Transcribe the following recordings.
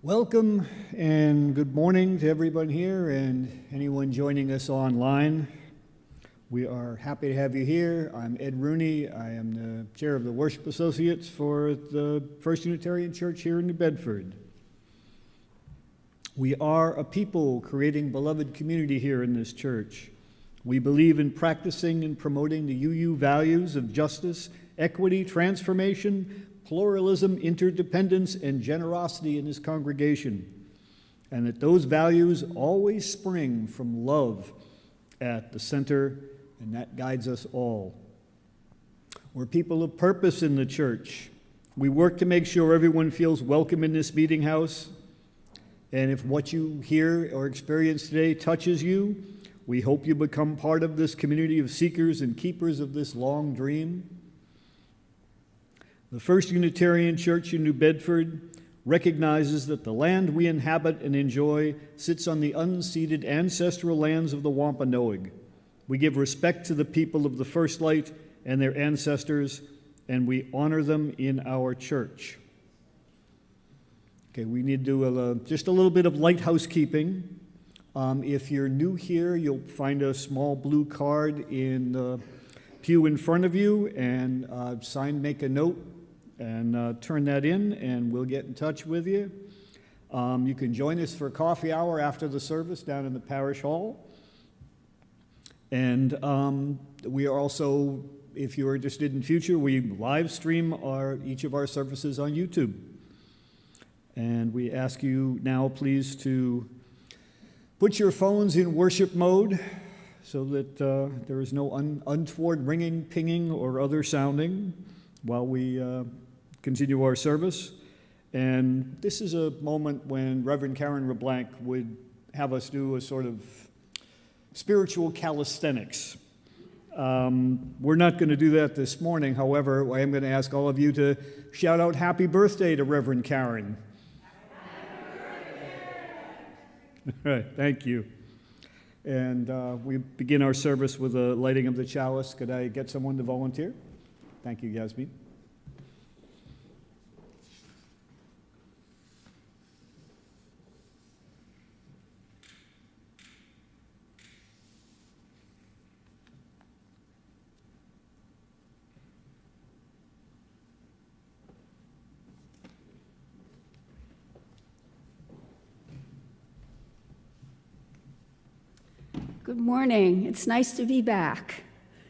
Welcome and good morning to everyone here and anyone joining us online. We are happy to have you here. I'm Ed Rooney. I am the chair of the Worship Associates for the First Unitarian Church here in New Bedford. We are a people creating beloved community here in this church. We believe in practicing and promoting the UU values of justice, equity, transformation, pluralism, interdependence, and generosity in this congregation, and that those values always spring from love at the center, and that guides us all. We're people of purpose in the church. We work to make sure everyone feels welcome in this meeting house, and if what you hear or experience today touches you, we hope you become part of this community of seekers and keepers of this long dream. The First Unitarian Church in New Bedford recognizes that the land we inhabit and enjoy sits on the unceded ancestral lands of the Wampanoag. We give respect to the people of the First Light and their ancestors, and we honor them in our church. Okay, we need to do just a little bit of light housekeeping. If you're new here, you'll find a small blue card in the pew in front of you, and make a note and turn that in, and we'll get in touch with you. You can join us for a coffee hour after the service down in the parish hall. And we are also, if you're interested in future, we live stream each of our services on YouTube. And we ask you now, please, to put your phones in worship mode so that there is no untoward ringing, pinging, or other sounding while we continue our service. And this is a moment when Reverend Karen LeBlanc would have us do a sort of spiritual calisthenics. We're not going to do that this morning. However, I am going to ask all of you to shout out happy birthday to Reverend Karen. All right, thank you. And we begin our service with a lighting of the chalice. Could I get someone to volunteer? Thank you, Yasmin. Good morning. It's nice to be back.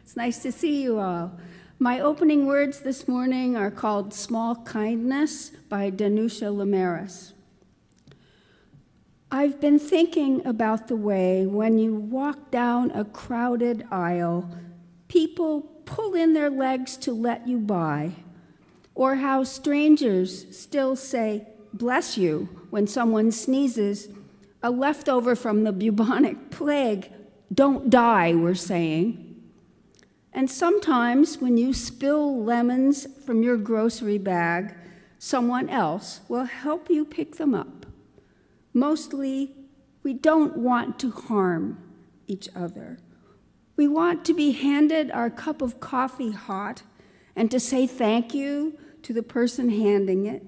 It's nice to see you all. My opening words this morning are called Small Kindness by Danusha Lameris. I've been thinking about the way when you walk down a crowded aisle, people pull in their legs to let you by, or how strangers still say, "Bless you," when someone sneezes, a leftover from the bubonic plague. Don't die, we're saying. And sometimes when you spill lemons from your grocery bag, someone else will help you pick them up. Mostly, we don't want to harm each other. We want to be handed our cup of coffee hot and to say thank you to the person handing it,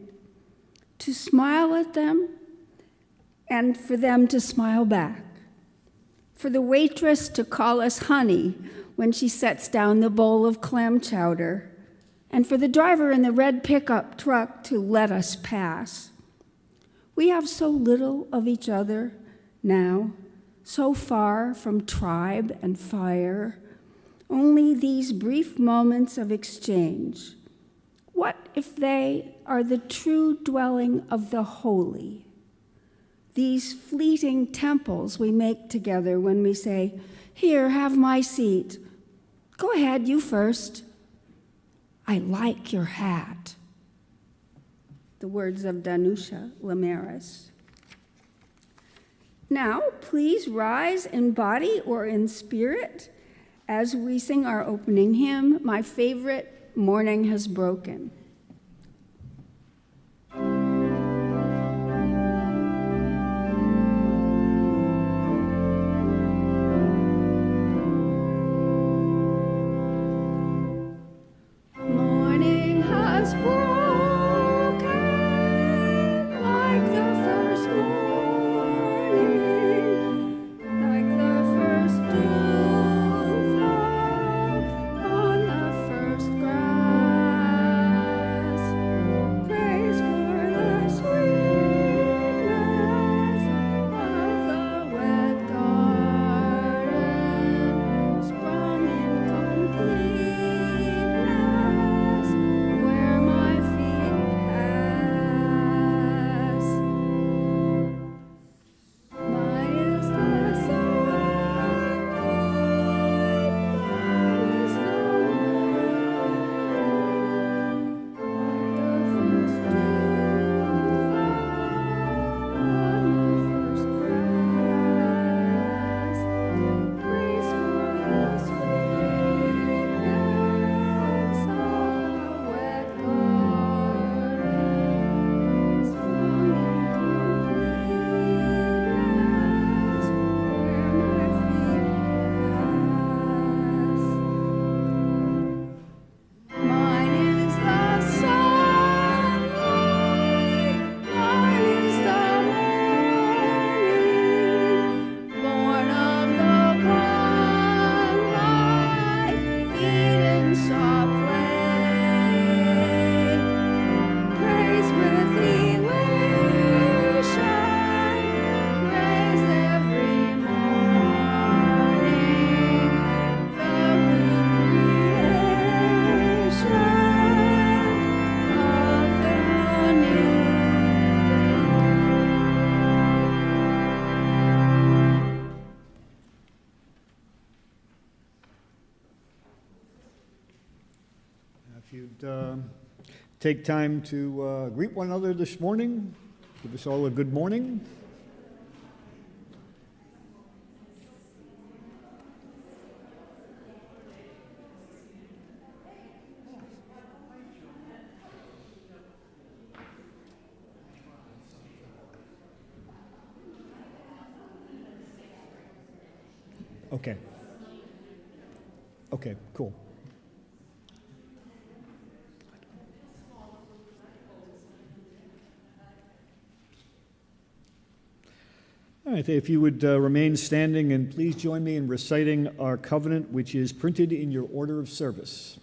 to smile at them, and for them to smile back, for the waitress to call us honey when she sets down the bowl of clam chowder, and for the driver in the red pickup truck to let us pass. We have so little of each other now, so far from tribe and fire, only these brief moments of exchange. What if they are the true dwelling of the holy? These fleeting temples we make together when we say, "Here, have my seat. Go ahead, you first. I like your hat." The words of Danusha, Lameris. Now, please rise in body or in spirit as we sing our opening hymn, my favorite, "Morning Has Broken." Morning has broken like the first morning, like the first dew fall on the first grass. Praise for the sweetness of the wet garden, sprung in completeness where my feet pass. Mine is the sunlight, mine is the morning, born of the one life, Eden saw play. Praise with elation, praise every morning, the recreation of the new day. If you'd take time to greet one another this morning, give us all a good morning. Okay. Okay, cool. All right, if you would remain standing and please join me in reciting our covenant, which is printed in your order of service.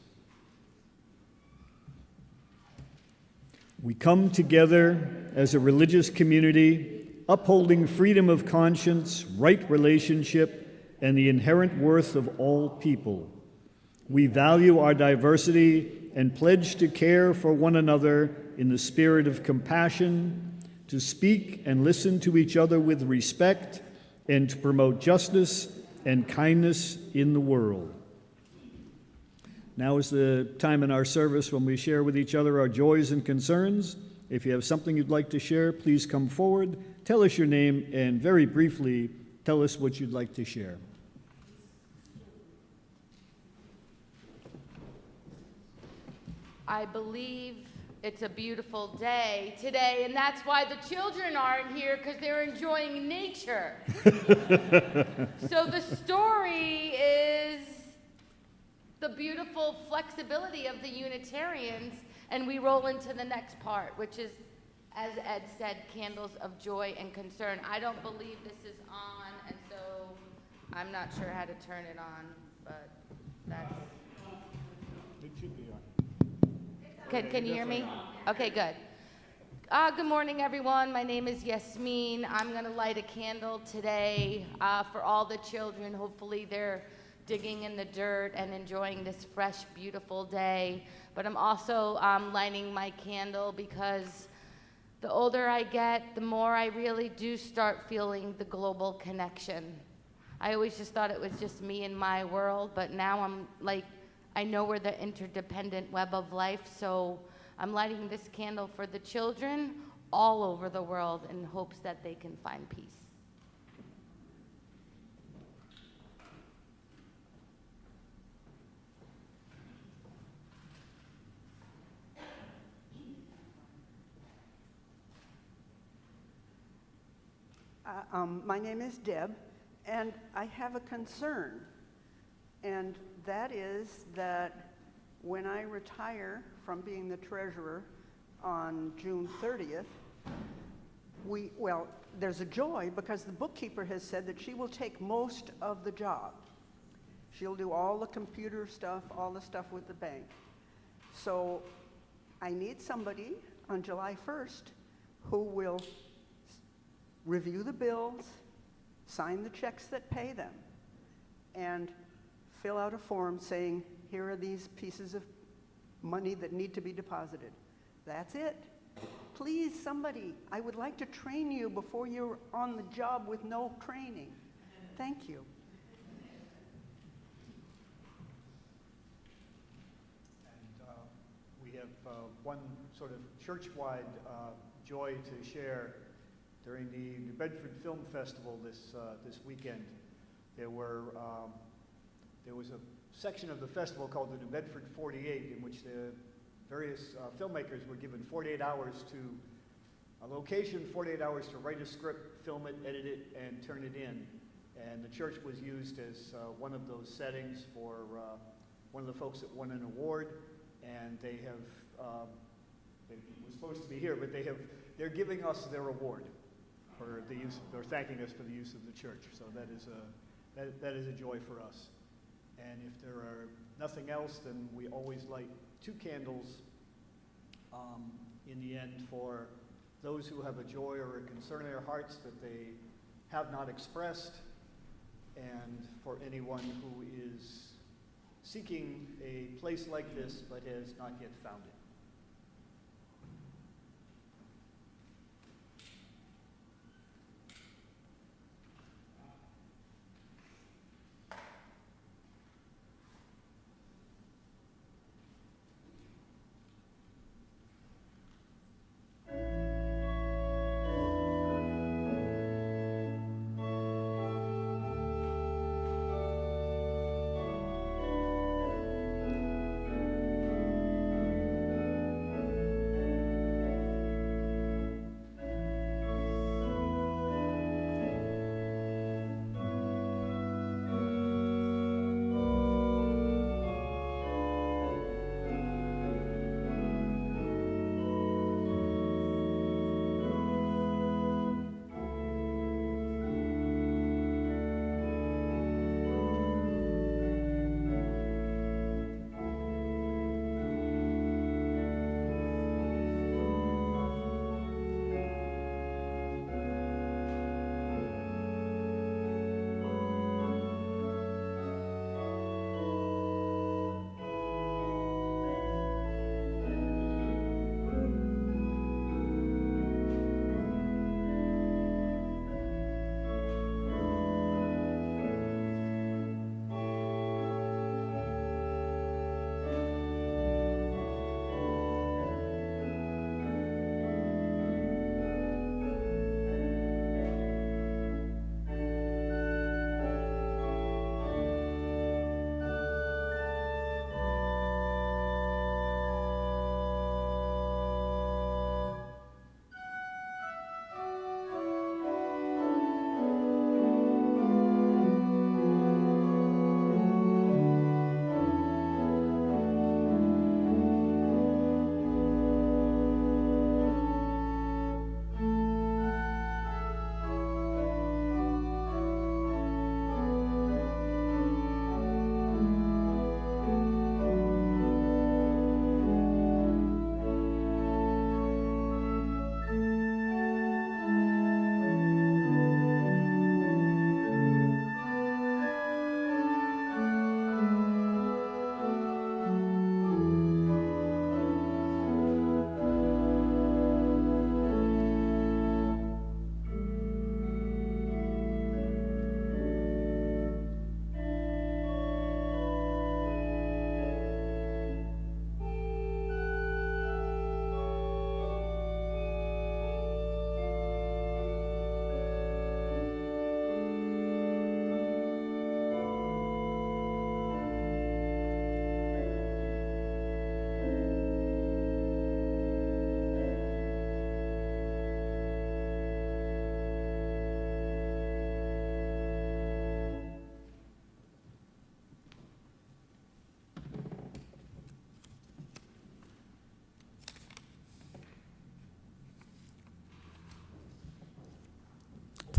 We come together as a religious community, upholding freedom of conscience, right relationship, and the inherent worth of all people. We value our diversity and pledge to care for one another in the spirit of compassion, to speak and listen to each other with respect, and to promote justice and kindness in the world. Now is the time in our service when we share with each other our joys and concerns. If you have something you'd like to share, please come forward, tell us your name, and very briefly, tell us what you'd like to share. I believe It's a beautiful day today, and that's why the children aren't here, because they're enjoying nature. So the story is the beautiful flexibility of the Unitarians, and we roll into the next part, which is, as Ed said, candles of joy and concern. I don't believe this is on, and so I'm not sure how to turn it on, but that's... It should be on. Can you hear me? Okay, good. Good morning, everyone. My name is Yasmin. I'm going to light a candle today for all the children. Hopefully they're digging in the dirt and enjoying this fresh, beautiful day. But I'm also lighting my candle because the older I get, the more I really do start feeling the global connection. I always just thought it was just me and my world, but now I'm like, I know we're the interdependent web of life, so I'm lighting this candle for the children all over the world in hopes that they can find peace. My name is Deb, and I have a concern, and that is that when I retire from being the treasurer on June 30th, there's a joy because the bookkeeper has said that she will take most of the job. She'll do all the computer stuff, all the stuff with the bank. So I need somebody on July 1st who will review the bills, sign the checks that pay them, and fill out a form saying, here are these pieces of money that need to be deposited. That's it. Please, somebody, I would like to train you before you're on the job with no training. Thank you. And we have one sort of church-wide joy to share. During the New Bedford Film Festival this weekend, there was a section of the festival called the New Bedford 48, in which the various filmmakers were given 48 hours to a location, 48 hours to write a script, film it, edit it, and turn it in. And the church was used as one of those settings for one of the folks that won an award. And they were supposed to be here, but they're giving us their award for the use. They're thanking us for the use of the church. So that is a joy for us. And if there are nothing else, then we always light 2 candles in the end for those who have a joy or a concern in their hearts that they have not expressed, and for anyone who is seeking a place like this but has not yet found it.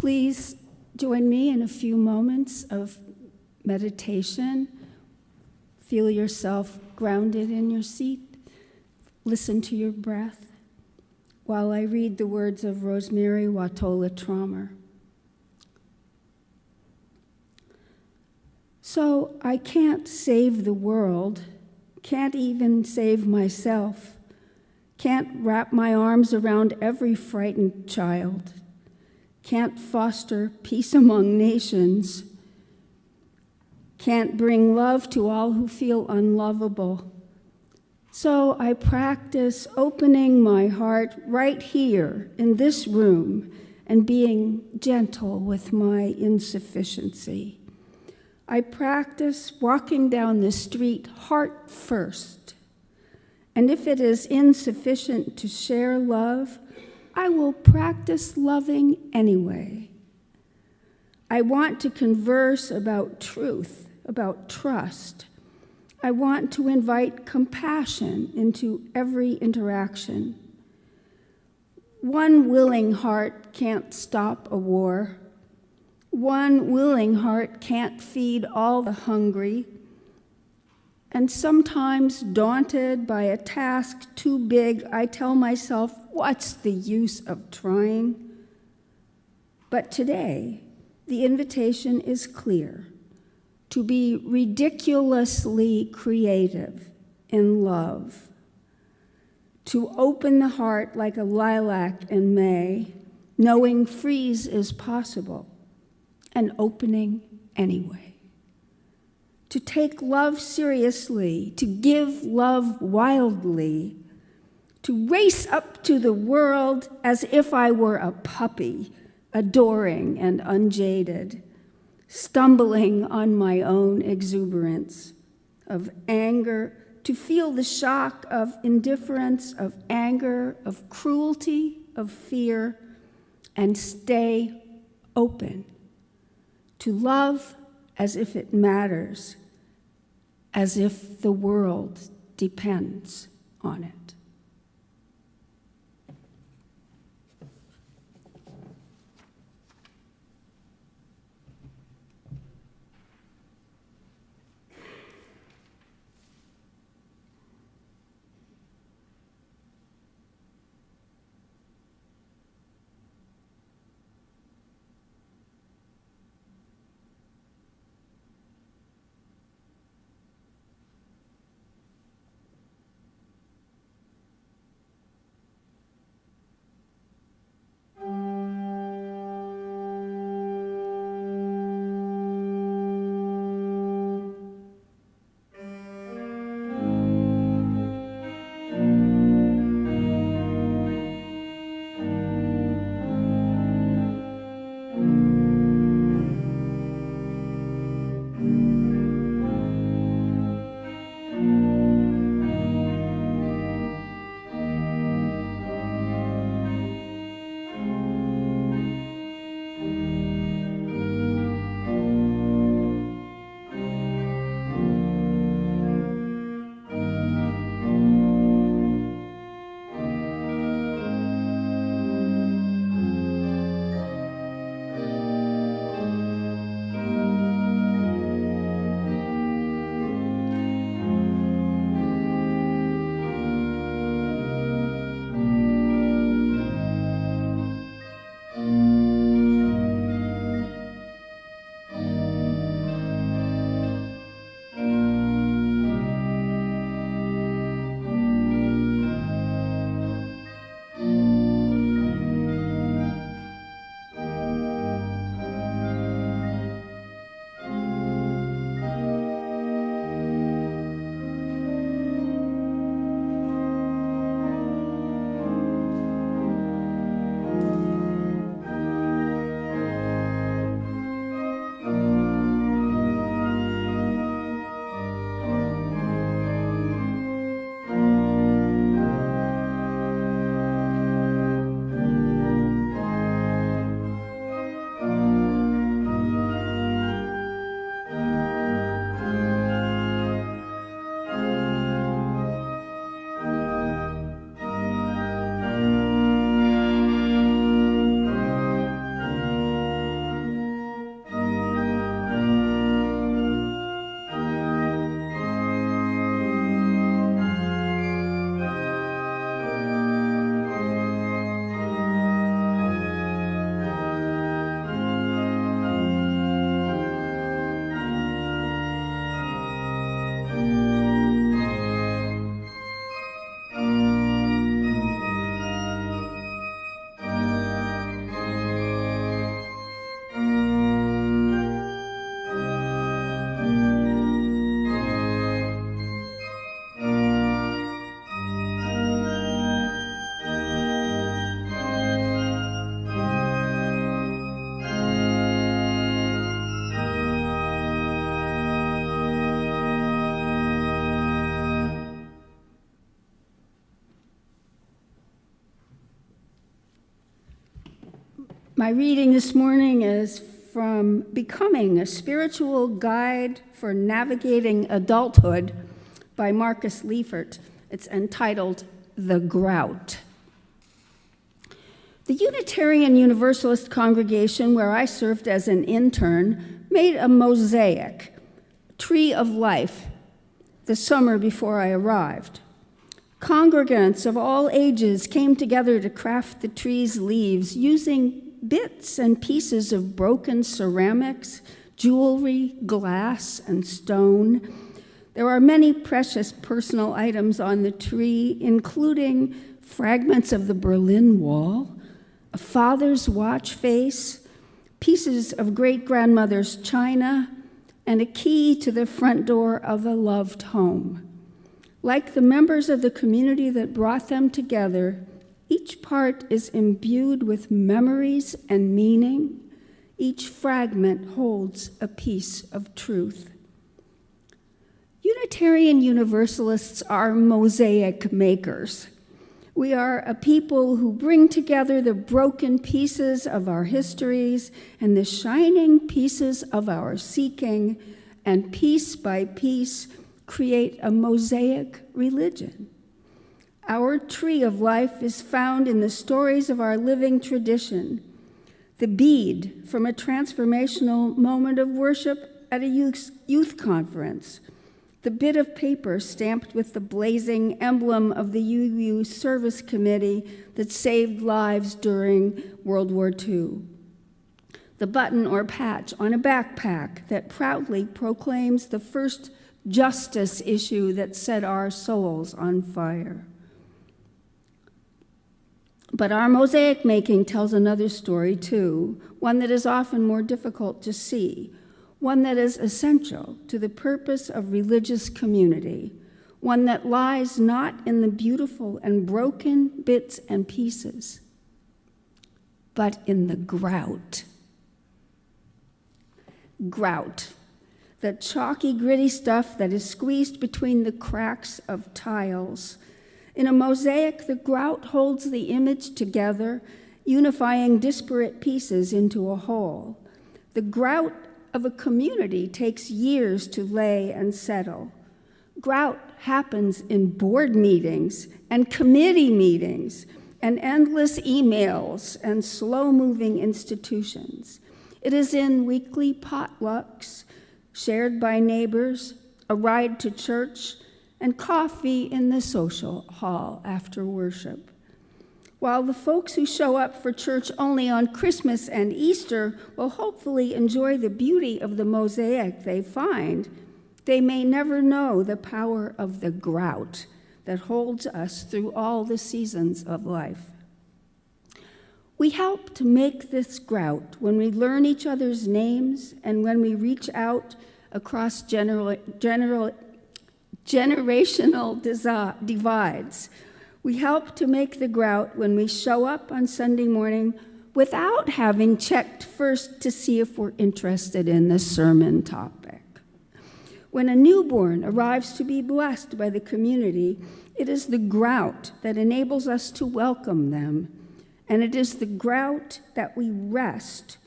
Please join me in a few moments of meditation. Feel yourself grounded in your seat. Listen to your breath while I read the words of Rosemerry, Wahtola, Trommer. So I can't save the world, can't even save myself, can't wrap my arms around every frightened child, can't foster peace among nations, can't bring love to all who feel unlovable. So I practice opening my heart right here in this room and being gentle with my insufficiency. I practice walking down the street heart first. And if it is insufficient to share love, I will practice loving anyway. I want to converse about truth, about trust. I want to invite compassion into every interaction. One willing heart can't stop a war. One willing heart can't feed all the hungry. And sometimes, daunted by a task too big, I tell myself, what's the use of trying? But today, the invitation is clear: to be ridiculously creative in love, to open the heart like a lilac in May, knowing freeze is possible, and opening anyway. To take love seriously, to give love wildly, to race up to the world as if I were a puppy, adoring and unjaded, stumbling on my own exuberance of anger, to feel the shock of indifference, of anger, of cruelty, of fear, and stay open, to love as if it matters, as if the world depends on it. My reading this morning is from Becoming a Spiritual Guide for Navigating Adulthood by Marcus Liefert. It's entitled The Grout. The Unitarian Universalist congregation where I served as an intern made a mosaic, Tree of Life, the summer before I arrived. Congregants of all ages came together to craft the tree's leaves using bits and pieces of broken ceramics, jewelry, glass, and stone. There are many precious personal items on the tree, including fragments of the Berlin Wall, a father's watch face, pieces of great-grandmother's china, and a key to the front door of a loved home. Like the members of the community that brought them together, each part is imbued with memories and meaning. Each fragment holds a piece of truth. Unitarian Universalists are mosaic makers. We are a people who bring together the broken pieces of our histories and the shining pieces of our seeking, and piece by piece create a mosaic religion. Our tree of life is found in the stories of our living tradition. The bead from a transformational moment of worship at a youth conference. The bit of paper stamped with the blazing emblem of the UU Service Committee that saved lives during World War II. The button or patch on a backpack that proudly proclaims the first justice issue that set our souls on fire. But our mosaic making tells another story too, one that is often more difficult to see, one that is essential to the purpose of religious community, one that lies not in the beautiful and broken bits and pieces, but in the grout. Grout, the chalky, gritty stuff that is squeezed between the cracks of tiles. In a mosaic, the grout holds the image together, unifying disparate pieces into a whole. The grout of a community takes years to lay and settle. Grout happens in board meetings and committee meetings and endless emails and slow-moving institutions. It is in weekly potlucks, shared by neighbors, a ride to church, and coffee in the social hall after worship. While the folks who show up for church only on Christmas and Easter will hopefully enjoy the beauty of the mosaic they find, they may never know the power of the grout that holds us through all the seasons of life. We help to make this grout when we learn each other's names and when we reach out across generational divides. We help to make the grout when we show up on Sunday morning without having checked first to see if we're interested in the sermon topic. When a newborn arrives to be blessed by the community, it is the grout that enables us to welcome them, and it is the grout that we rest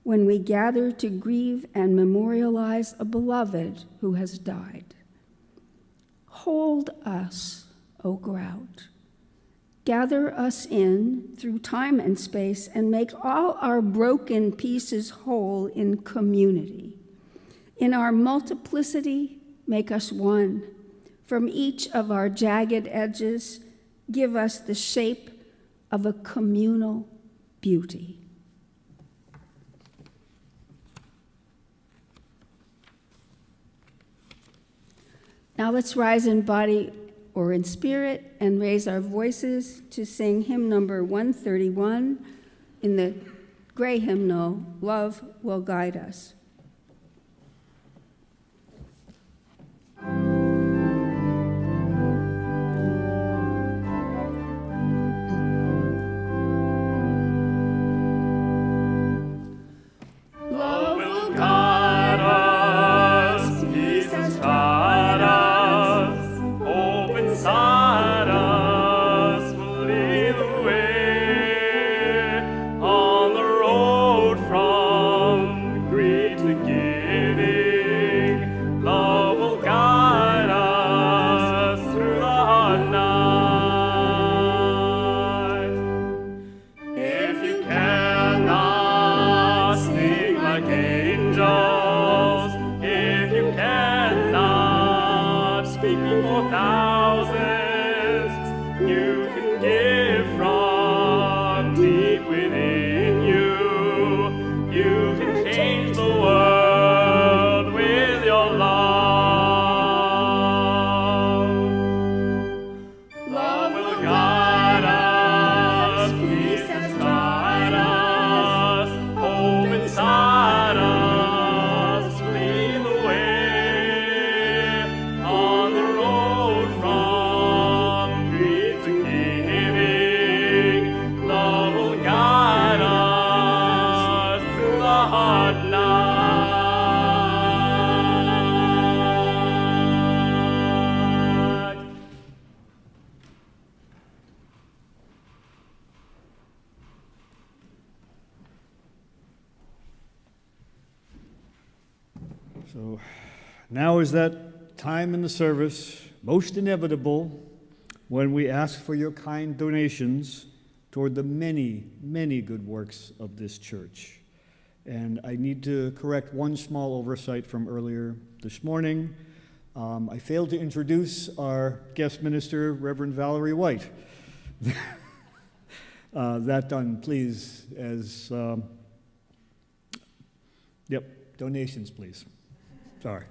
when we gather to grieve and memorialize a beloved who has died. Hold us, O grout. Gather us in through time and space and make all our broken pieces whole in community. In our multiplicity, make us one. From each of our jagged edges, give us the shape of a communal beauty. Now let's rise in body or in spirit and raise our voices to sing hymn number 131 in the gray hymnal, Love Will Guide Us. On the road like angels. If you cannot speak before thousands, you can give from deep within you. You can change the world with your love. Love will guide us, peace has taught us, hope inside us, lead the way on the road from greed to giving. Love will guide us through the hard night. So now is that time in the service, most inevitable, when we ask for your kind donations toward the many, many good works of this church. And I need to correct one small oversight from earlier this morning. I failed to introduce our guest minister, Reverend Valarie White. That done, please, as, donations, please. Sorry.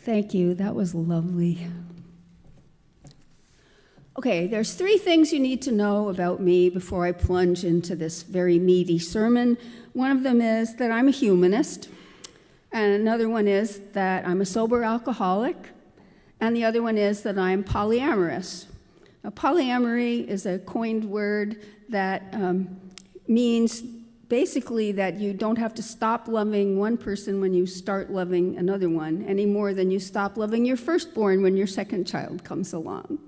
Thank you. That was lovely. Okay, there's 3 things you need to know about me before I plunge into this very meaty sermon. One of them is that I'm a humanist, and another one is that I'm a sober alcoholic, and the other one is that I'm polyamorous. Now, polyamory is a coined word that means basically that you don't have to stop loving one person when you start loving another one, any more than you stop loving your firstborn when your second child comes along.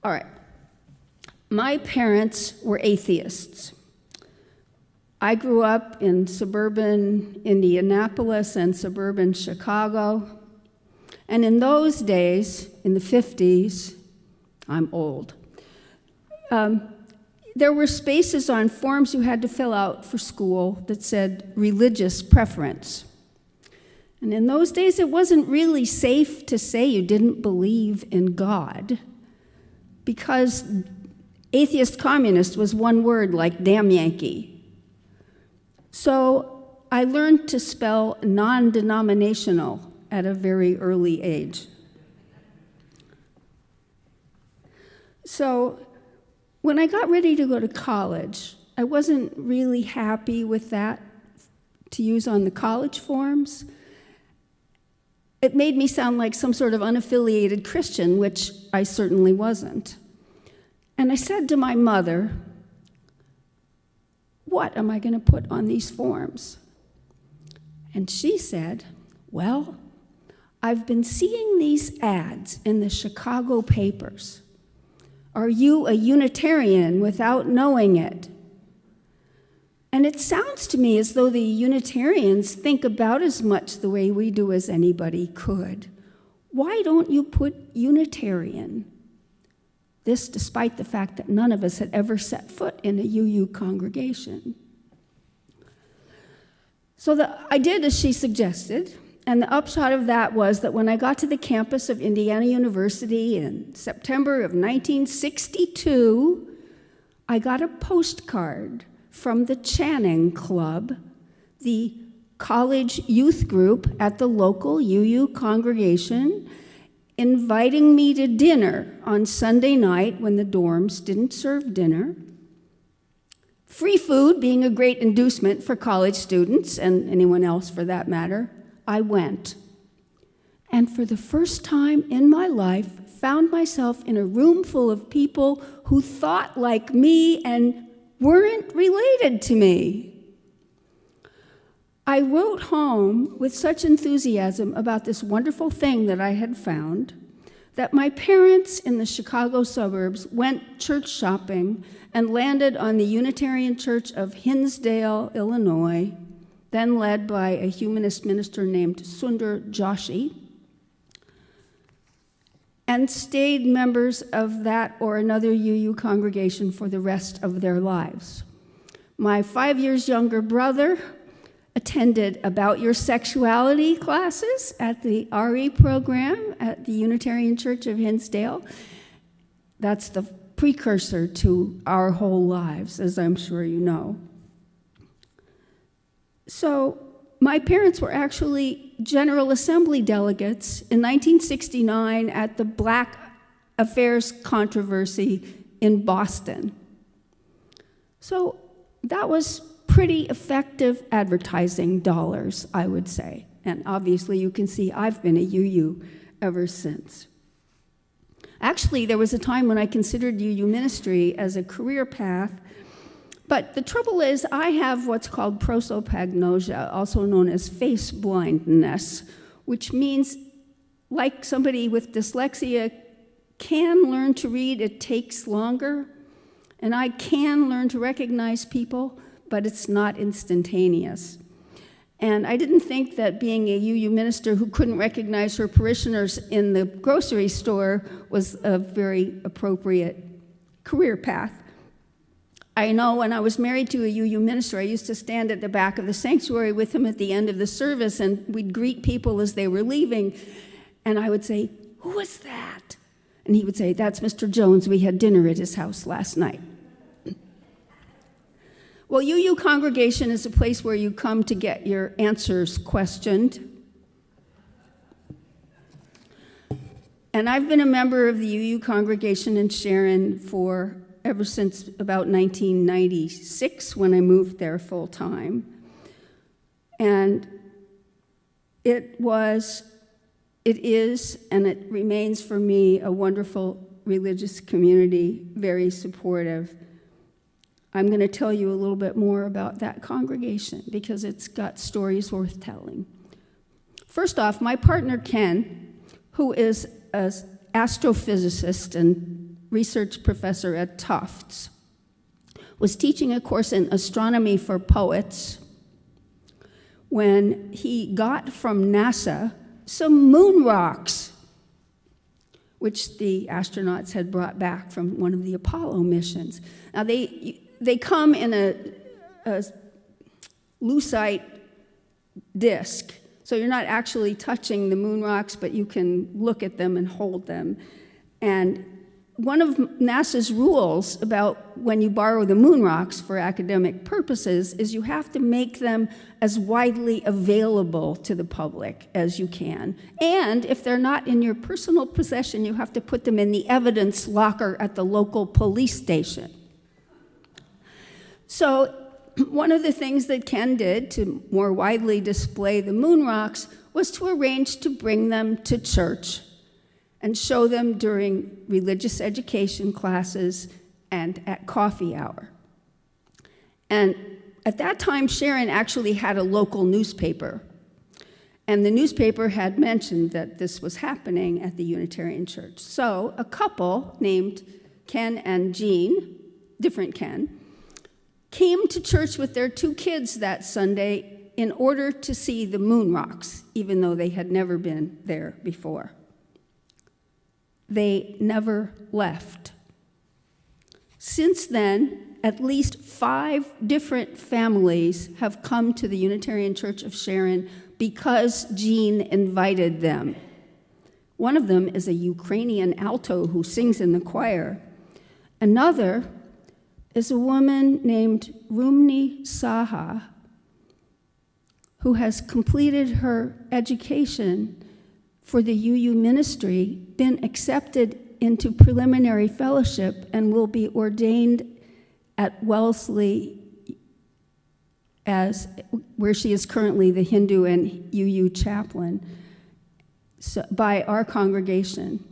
All right. My parents were atheists. I grew up in suburban Indianapolis and suburban Chicago. And in those days, in the 50s, I'm old, there were spaces on forms you had to fill out for school that said religious preference. And in those days, it wasn't really safe to say you didn't believe in God, because atheist communist was one word like damn Yankee. So I learned to spell non-denominational at a very early age. So when I got ready to go to college, I wasn't really happy with that to use on the college forms. It made me sound like some sort of unaffiliated Christian, which I certainly wasn't. And I said to my mother, what am I going to put on these forms? And she said, well, I've been seeing these ads in the Chicago papers. Are you a Unitarian without knowing it? And it sounds to me as though the Unitarians think about as much the way we do as anybody could. Why don't you put Unitarian? This despite the fact that none of us had ever set foot in a UU congregation. So I did as she suggested, and the upshot of that was that when I got to the campus of Indiana University in September of 1962, I got a postcard from the Channing Club, the college youth group at the local UU congregation, inviting me to dinner on Sunday night when the dorms didn't serve dinner. Free food being a great inducement for college students, and anyone else for that matter, I went. And for the first time in my life, found myself in a room full of people who thought like me and weren't related to me. I wrote home with such enthusiasm about this wonderful thing that I had found that my parents in the Chicago suburbs went church shopping and landed on the Unitarian Church of Hinsdale, Illinois, then led by a humanist minister named Sundar Joshi, and stayed members of that or another UU congregation for the rest of their lives. My 5 years younger brother attended About Your Sexuality classes at the RE program at the Unitarian Church of Hinsdale. That's the precursor to Our Whole Lives, as I'm sure you know. So my parents were actually General Assembly delegates in 1969 at the Black Affairs controversy in Boston. So that was pretty effective advertising dollars, I would say. And obviously you can see I've been a UU ever since. Actually, there was a time when I considered UU ministry as a career path, but the trouble is I have what's called prosopagnosia, also known as face blindness, which means like somebody with dyslexia can learn to read, it takes longer, and I can learn to recognize people, but it's not instantaneous. And I didn't think that being a UU minister who couldn't recognize her parishioners in the grocery store was a very appropriate career path. I know when I was married to a UU minister, I used to stand at the back of the sanctuary with him at the end of the service, and we'd greet people as they were leaving, and I would say, "Who was that?" And he would say, "That's Mr. Jones. We had dinner at his house last night." Well, UU congregation is a place where you come to get your answers questioned. And I've been a member of the UU congregation in Sharon for ever since about 1996 when I moved there full time. And it is, and it remains for me a wonderful religious community, very supportive. I'm going to tell you a little bit more about that congregation because it's got stories worth telling. First off, my partner Ken, who is an astrophysicist and research professor at Tufts, was teaching a course in astronomy for poets when he got from NASA some moon rocks, which the astronauts had brought back from one of the Apollo missions. Now, they come in a lucite disk, so you're not actually touching the moon rocks, but you can look at them and hold them. And one of NASA's rules about when you borrow the moon rocks for academic purposes is you have to make them as widely available to the public as you can. And if they're not in your personal possession, you have to put them in the evidence locker at the local police station. So one of the things that Ken did to more widely display the moon rocks was to arrange to bring them to church and show them during religious education classes and at coffee hour. And at that time, Sharon actually had a local newspaper. And the newspaper had mentioned that this was happening at the Unitarian Church. So a couple named Ken and Jean, different Ken, came to church with their 2 kids that Sunday in order to see the moon rocks, even though they had never been there before. They never left. Since then, at least 5 different families have come to the Unitarian Church of Sharon because Jean invited them. One of them is a Ukrainian alto who sings in the choir. Another is a woman named Rumni Saha, who has completed her education for the UU ministry, been accepted into preliminary fellowship, and will be ordained at Wellesley, where she is currently the Hindu and UU chaplain, by our congregation.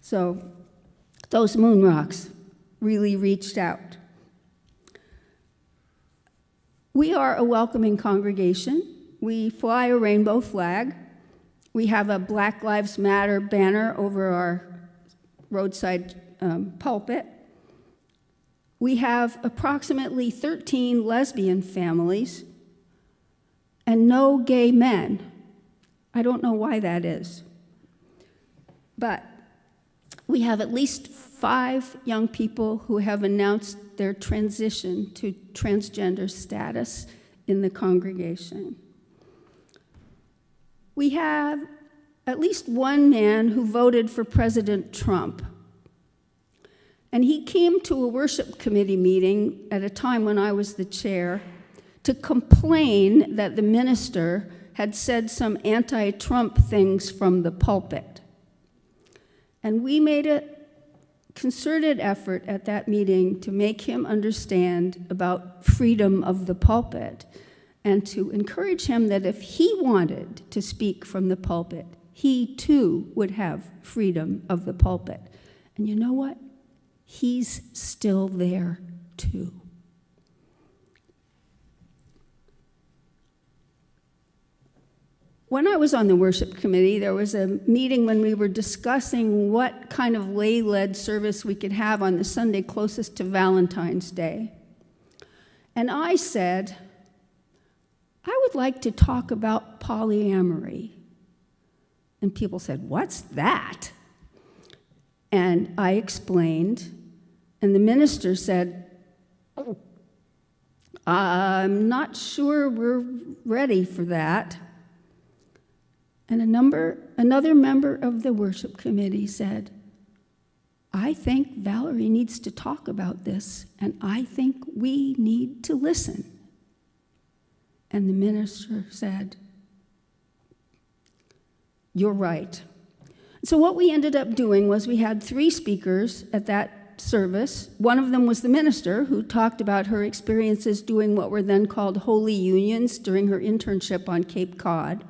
So those moon rocks really reached out. We are a welcoming congregation. We fly a rainbow flag. We have a Black Lives Matter banner over our roadside pulpit. We have approximately 13 lesbian families and no gay men. I don't know why that is. But we have at least 5 young people who have announced their transition to transgender status in the congregation. We have at least one man who voted for President Trump. And he came to a worship committee meeting at a time when I was the chair to complain that the minister had said some anti-Trump things from the pulpit. And we made a concerted effort at that meeting to make him understand about freedom of the pulpit and to encourage him that if he wanted to speak from the pulpit, he too would have freedom of the pulpit. And you know what? He's still there too. When I was on the worship committee, there was a meeting when we were discussing what kind of lay-led service we could have on the Sunday closest to Valentine's Day. And I said, I would like to talk about polyamory. And people said, what's that? And I explained, and the minister said, oh, I'm not sure we're ready for that. And another member of the worship committee said, I think Valarie needs to talk about this, and I think we need to listen. And the minister said, you're right. So what we ended up doing was we had 3 speakers at that service. One of them was the minister, who talked about her experiences doing what were then called holy unions during her internship on Cape Cod.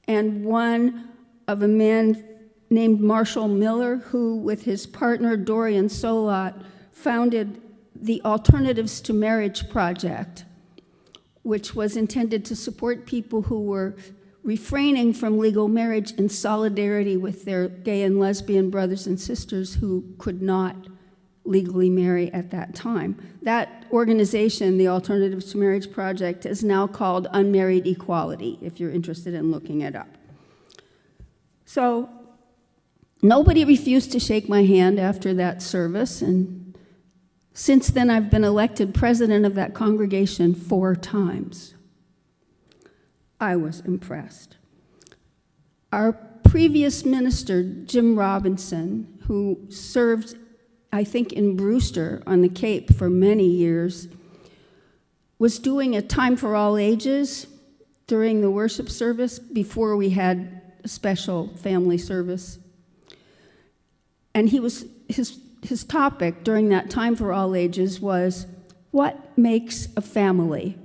And one of a man named Marshall Miller, who with his partner Dorian Solat founded the Alternatives to Marriage Project, which was intended to support people who were refraining from legal marriage in solidarity with their gay and lesbian brothers and sisters who could not legally marry at that time. That organization, the Alternatives to Marriage Project, is now called Unmarried Equality, if you're interested in looking it up. So nobody refused to shake my hand after that service, and since then I've been elected president of that congregation 4 times. I was impressed. Our previous minister, Jim Robinson, who served, I think, in Brewster on the Cape for many years, was doing a Time for All Ages during the worship service before we had a special family service. And his topic during that Time for All Ages was, what makes a family?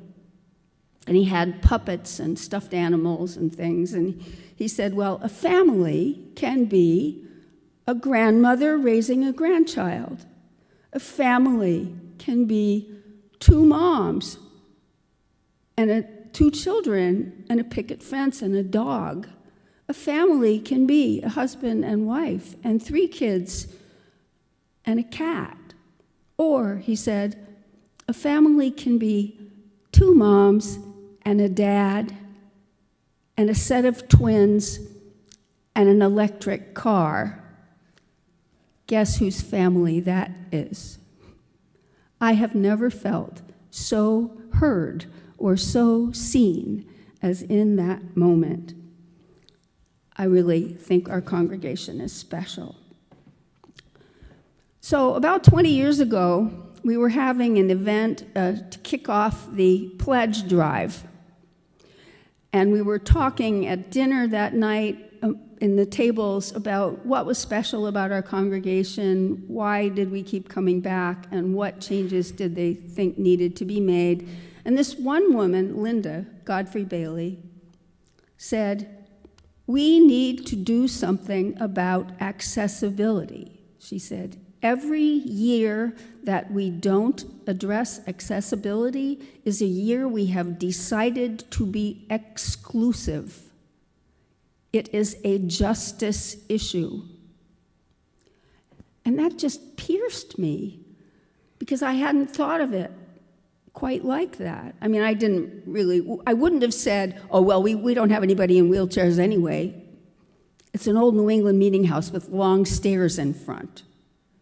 And he had puppets and stuffed animals and things, and he said, well, a family can be a grandmother raising a grandchild. A family can be 2 moms and 2 children and a picket fence and a dog. A family can be a husband and wife and 3 kids and a cat. Or, he said, a family can be 2 moms and a dad and a set of twins and an electric car. Guess whose family that is? I have never felt so heard or so seen as in that moment. I really think our congregation is special. So about 20 years ago, we were having an event to kick off the pledge drive. And we were talking at dinner that night in the tables about what was special about our congregation, why did we keep coming back, and what changes did they think needed to be made. And this one woman, Linda Godfrey Bailey, said, we need to do something about accessibility. She said, every year that we don't address accessibility is a year we have decided to be exclusive. It is a justice issue. And that just pierced me because I hadn't thought of it quite like that. I mean, I wouldn't have said, oh, well, we don't have anybody in wheelchairs anyway. It's an old New England meeting house with long stairs in front.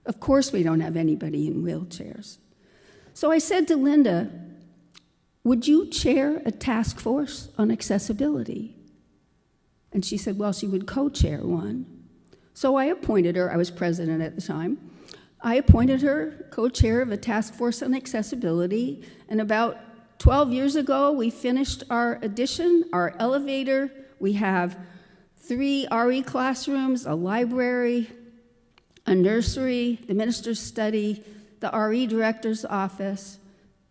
Of course we don't have anybody in wheelchairs. So I said to Linda, would you chair a task force on accessibility? And she said, well, she would co-chair one. So I appointed her, I was president at the time, I appointed her co-chair of a task force on accessibility, and about 12 years ago, we finished our addition, our elevator. We have 3 RE classrooms, a library, a nursery, the minister's study, the RE director's office,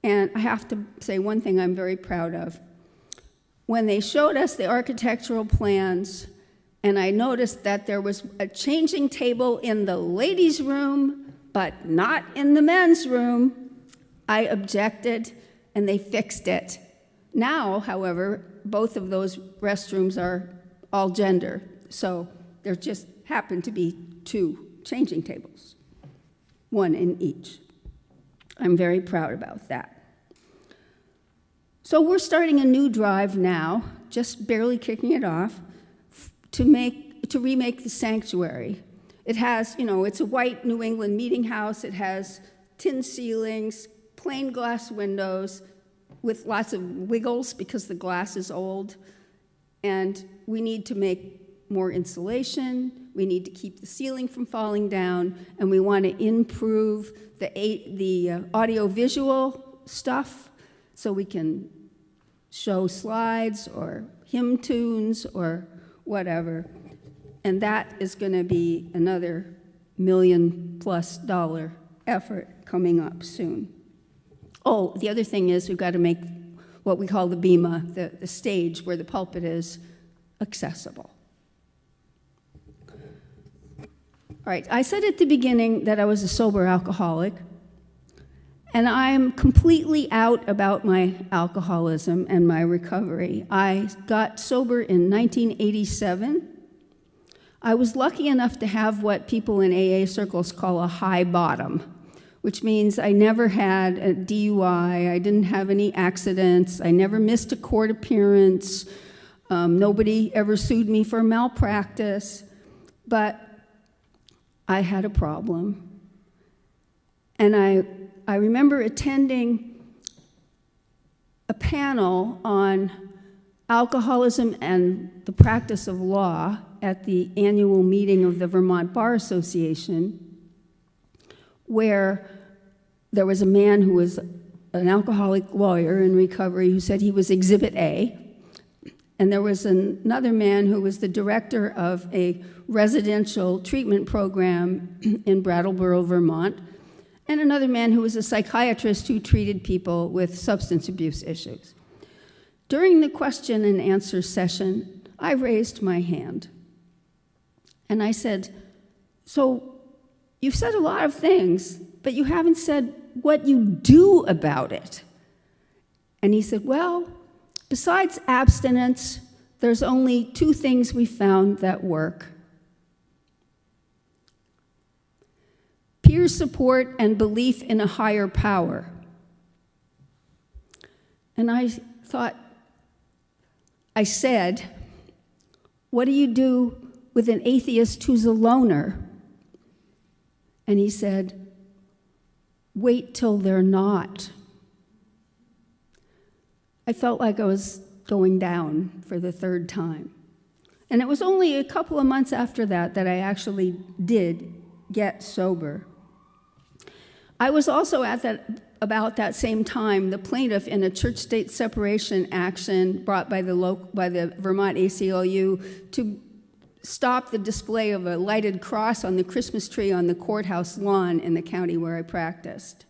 and I have to say one thing I'm very proud of. When they showed us the architectural plans, and I noticed that there was a changing table in the ladies' room, but not in the men's room, I objected, and they fixed it. Now, however, both of those restrooms are all gender, so there just happen to be 2 changing tables, 1 in each. I'm very proud about that. So we're starting a new drive now, just barely kicking it off, to remake the sanctuary. It has, it's a white New England meeting house. It has tin ceilings, plain glass windows with lots of wiggles because the glass is old. And we need to make more insulation. We need to keep the ceiling from falling down. And we want to improve the audio-visual stuff so we can show slides or hymn tunes or whatever. And that is going to be another $1 million+ effort coming up soon. Oh, the other thing is we've got to make what we call the bema, the stage where the pulpit is, accessible. All right, I said at the beginning that I was a sober alcoholic, and I'm completely out about my alcoholism and my recovery. I got sober in 1987. I was lucky enough to have what people in AA circles call a high bottom, which means I never had a DUI, I didn't have any accidents, I never missed a court appearance, nobody ever sued me for malpractice, but I had a problem. And I remember attending a panel on alcoholism and the practice of law at the annual meeting of the Vermont Bar Association, where there was a man who was an alcoholic lawyer in recovery who said he was Exhibit A, and there was another man who was the director of a residential treatment program in Brattleboro, Vermont, and another man who was a psychiatrist who treated people with substance abuse issues. During the question and answer session, I raised my hand, and I said, "So you've said a lot of things, but you haven't said what you do about it." And he said, "Well, besides abstinence, there's only 2 things we found that work: peer support and belief in a higher power." And I said, "What do you do with an atheist who's a loner?" And he said, "Wait till they're not." I felt like I was going down for the 3rd time. And it was only a couple of months after that that I actually did get sober. I was also about that same time the plaintiff in a church-state separation action brought by the Vermont ACLU to stop the display of a lighted cross on the Christmas tree on the courthouse lawn in the county where I practiced.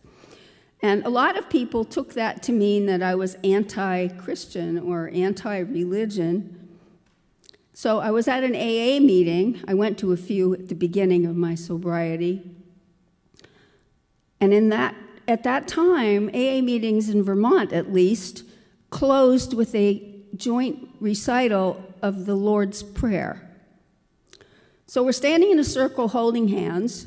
And a lot of people took that to mean that I was anti-Christian or anti-religion. So I was at an AA meeting. I went to a few at the beginning of my sobriety. And at that time, AA meetings in Vermont, at least, closed with a joint recital of the Lord's Prayer. So we're standing in a circle holding hands,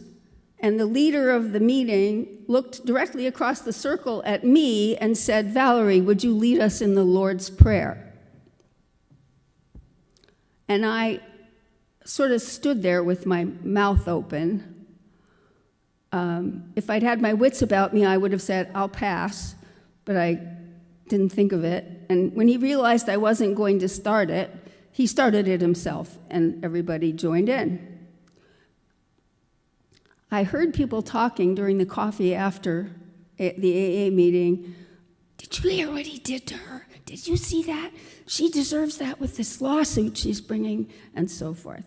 and the leader of the meeting looked directly across the circle at me and said, "Valarie, would you lead us in the Lord's Prayer?" And I sort of stood there with my mouth open. If I'd had my wits about me, I would have said, "I'll pass," but I didn't think of it. And when he realized I wasn't going to start it, he started it himself, and everybody joined in. I heard people talking during the coffee after the AA meeting. "Did you hear what he did to her? Did you see that? She deserves that with this lawsuit she's bringing," and so forth.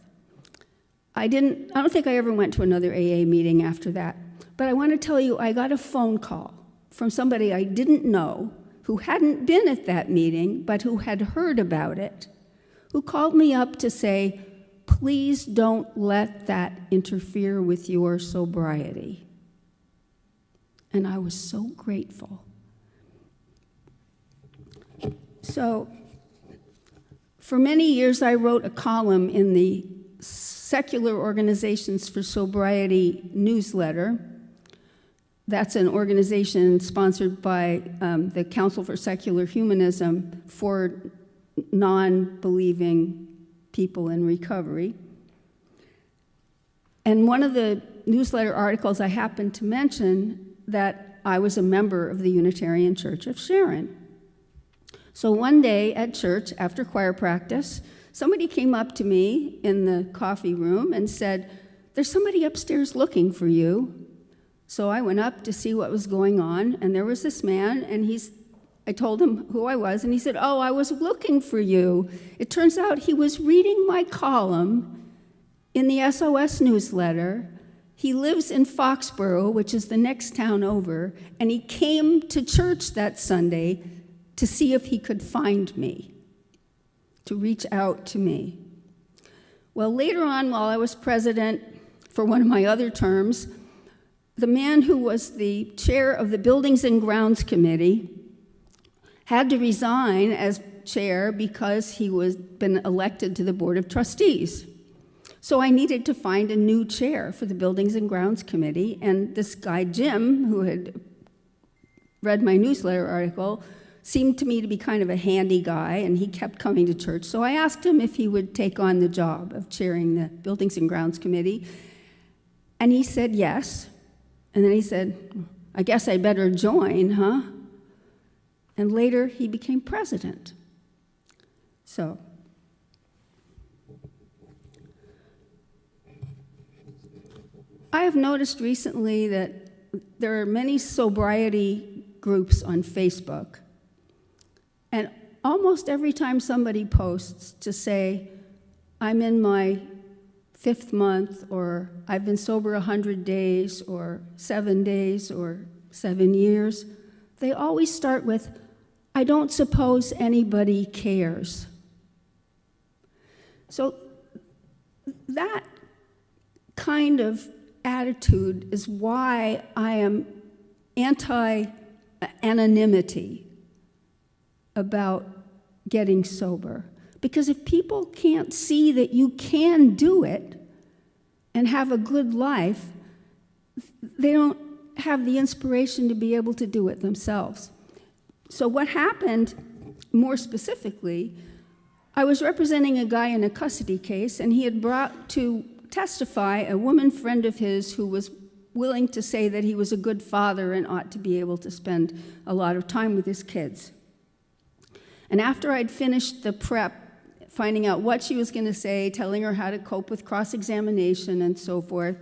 I don't think I ever went to another AA meeting after that, but I want to tell you I got a phone call from somebody I didn't know who hadn't been at that meeting but who had heard about it, who called me up to say, "Please don't let that interfere with your sobriety." And I was so grateful. So, for many years I wrote a column in the Secular Organizations for Sobriety newsletter. That's an organization sponsored by the Council for Secular Humanism for non-believing people in recovery. And one of the newsletter articles I happened to mention that I was a member of the Unitarian Church of Sharon. So one day at church, after choir practice, somebody came up to me in the coffee room and said, "There's somebody upstairs looking for you." So I went up to see what was going on, and there was this man, and I told him who I was, and he said, "Oh, I was looking for you." It turns out he was reading my column in the SOS newsletter. He lives in Foxborough, which is the next town over, and he came to church that Sunday to see if he could find me, to reach out to me. Well, later on, while I was president for one of my other terms, the man who was the chair of the Buildings and Grounds Committee had to resign as chair because he was been elected to the Board of Trustees. So I needed to find a new chair for the Buildings and Grounds Committee, and this guy, Jim, who had read my newsletter article, seemed to me to be kind of a handy guy, and he kept coming to church. So I asked him if he would take on the job of chairing the Buildings and Grounds Committee, and he said yes. And then he said, I guess I better join, huh? And later he became president. So, I have noticed recently that there are many sobriety groups on Facebook, and almost every time somebody posts to say, I'm in my 5th month, or I've been sober 100 days, or 7 days, or 7 years, they always start with, I don't suppose anybody cares. So that kind of attitude is why I am anti-anonymity about getting sober. Because if people can't see that you can do it and have a good life, they don't have the inspiration to be able to do it themselves. So what happened, more specifically, I was representing a guy in a custody case, and he had brought to testify a woman friend of his who was willing to say that he was a good father and ought to be able to spend a lot of time with his kids. And after I'd finished the prep, finding out what she was going to say, telling her how to cope with cross-examination and so forth,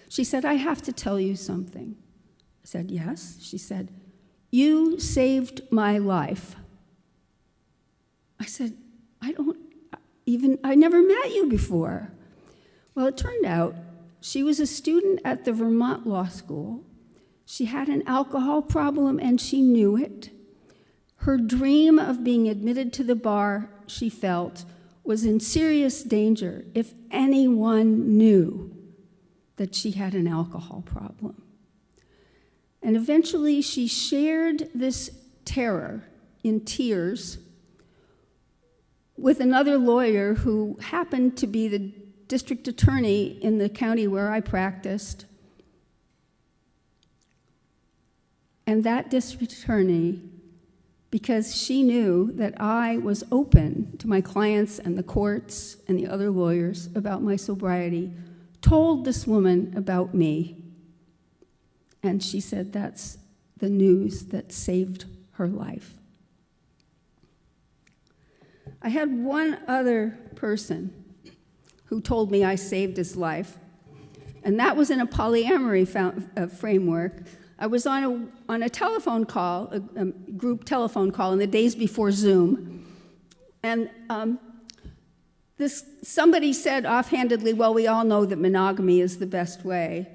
she said, I have to tell you something. I said, yes. She said, you saved my life. I said, I never met you before. Well, it turned out she was a student at the Vermont Law School. She had an alcohol problem and she knew it. Her dream of being admitted to the bar, she felt, was in serious danger if anyone knew that she had an alcohol problem. And eventually she shared this terror in tears with another lawyer who happened to be the district attorney in the county where I practiced. And that district attorney, because she knew that I was open to my clients and the courts and the other lawyers about my sobriety, told this woman about me. And she said that's the news that saved her life. I had one other person who told me I saved his life, and that was in a polyamory framework. I was on a telephone call, a group telephone call in the days before Zoom, and somebody said offhandedly, well, we all know that monogamy is the best way.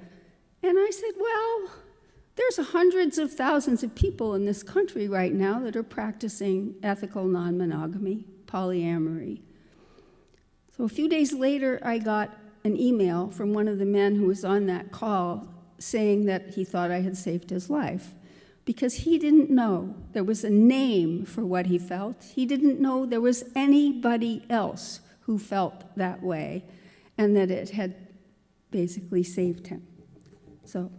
And I said, well, there's hundreds of thousands of people in this country right now that are practicing ethical non-monogamy, polyamory. So a few days later, I got an email from one of the men who was on that call saying that he thought I had saved his life because he didn't know there was a name for what he felt. He didn't know there was anybody else who felt that way and that it had basically saved him. So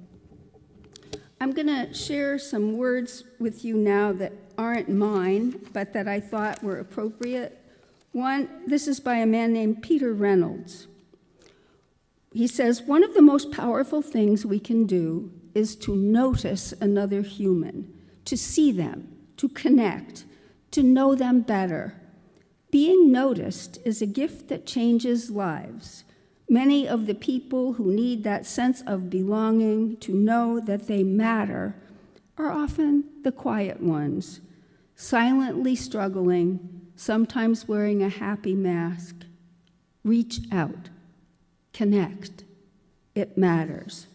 I'm going to share some words with you now that aren't mine, but that I thought were appropriate. One, this is by a man named Peter Reynolds. He says, one of the most powerful things we can do is to notice another human, to see them, to connect, to know them better. Being noticed is a gift that changes lives. Many of the people who need that sense of belonging, to know that they matter, are often the quiet ones, silently struggling, sometimes wearing a happy mask. Reach out. Connect. It matters.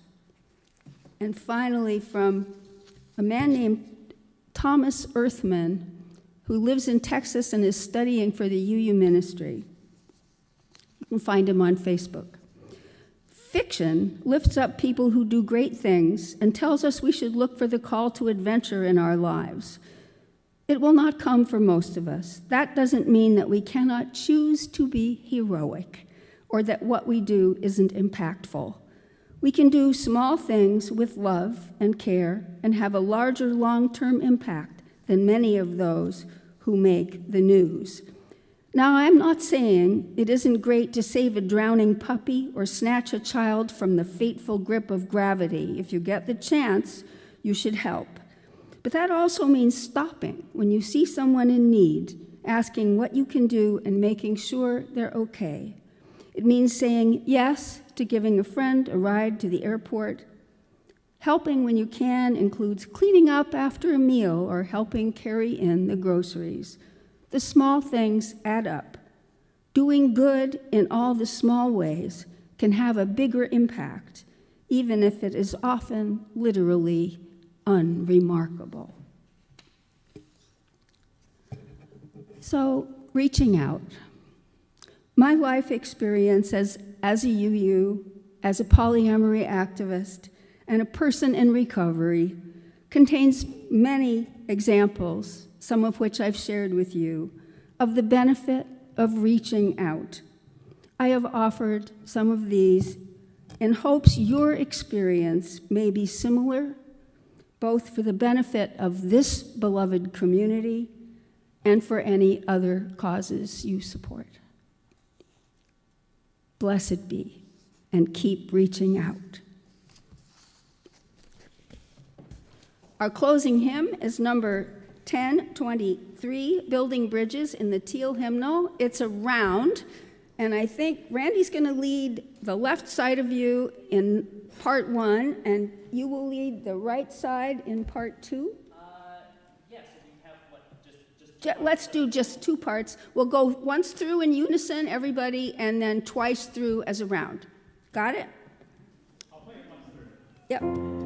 And finally, from a man named Thomas Earthman, who lives in Texas and is studying for the UU ministry. You can find him on Facebook. Fiction lifts up people who do great things and tells us we should look for the call to adventure in our lives. It will not come for most of us. That doesn't mean that we cannot choose to be heroic or that what we do isn't impactful. We can do small things with love and care and have a larger long-term impact than many of those who make the news. Now, I'm not saying it isn't great to save a drowning puppy or snatch a child from the fateful grip of gravity. If you get the chance, you should help. But that also means stopping when you see someone in need, asking what you can do and making sure they're okay. It means saying yes to giving a friend a ride to the airport. Helping when you can includes cleaning up after a meal or helping carry in the groceries. The small things add up. Doing good in all the small ways can have a bigger impact, even if it is often literally unremarkable. So, reaching out. My life experience as a UU, as a polyamory activist, and a person in recovery contains many examples, some of which I've shared with you, of the benefit of reaching out. I have offered some of these in hopes your experience may be similar, both for the benefit of this beloved community and for any other causes you support. Blessed be, and keep reaching out. Our closing hymn is number 1023, Building Bridges in the Teal Hymnal. It's a round, and I think Randy's going to lead the left side of you in part 1, and you will lead the right side in part 2. Yes, if you have just Let's do just 2 parts. We'll go once through in unison, everybody, and then twice through as a round. Got it? I'll play it once through. Yep.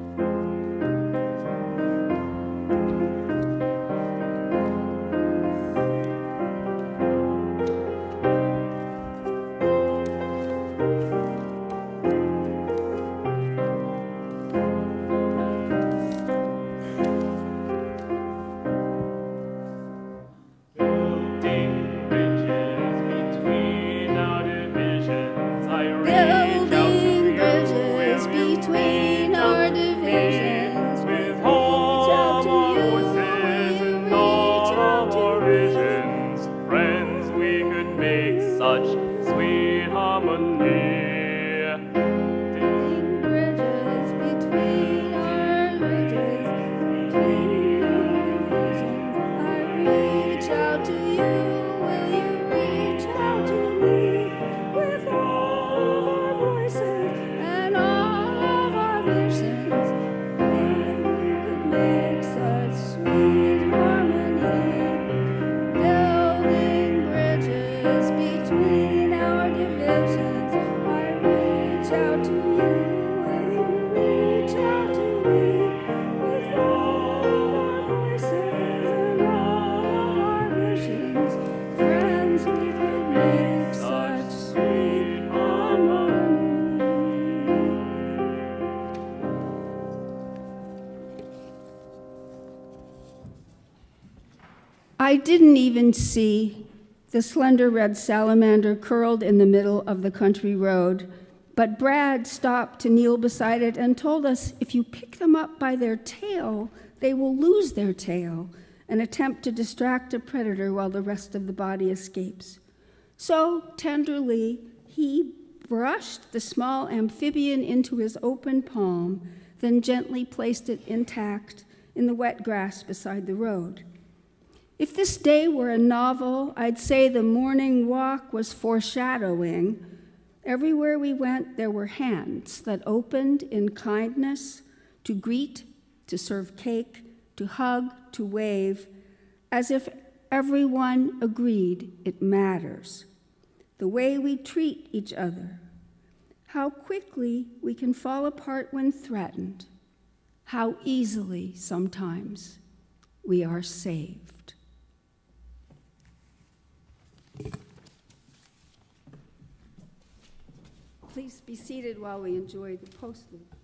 I didn't even see the slender red salamander curled in the middle of the country road, but Brad stopped to kneel beside it and told us if you pick them up by their tail, they will lose their tail and attempt to distract a predator while the rest of the body escapes. So tenderly, he brushed the small amphibian into his open palm, then gently placed it intact in the wet grass beside the road. If this day were a novel, I'd say the morning walk was foreshadowing. Everywhere we went, there were hands that opened in kindness to greet, to serve cake, to hug, to wave, as if everyone agreed it matters. The way we treat each other, how quickly we can fall apart when threatened, how easily sometimes we are saved. Please be seated while we enjoy the postlude.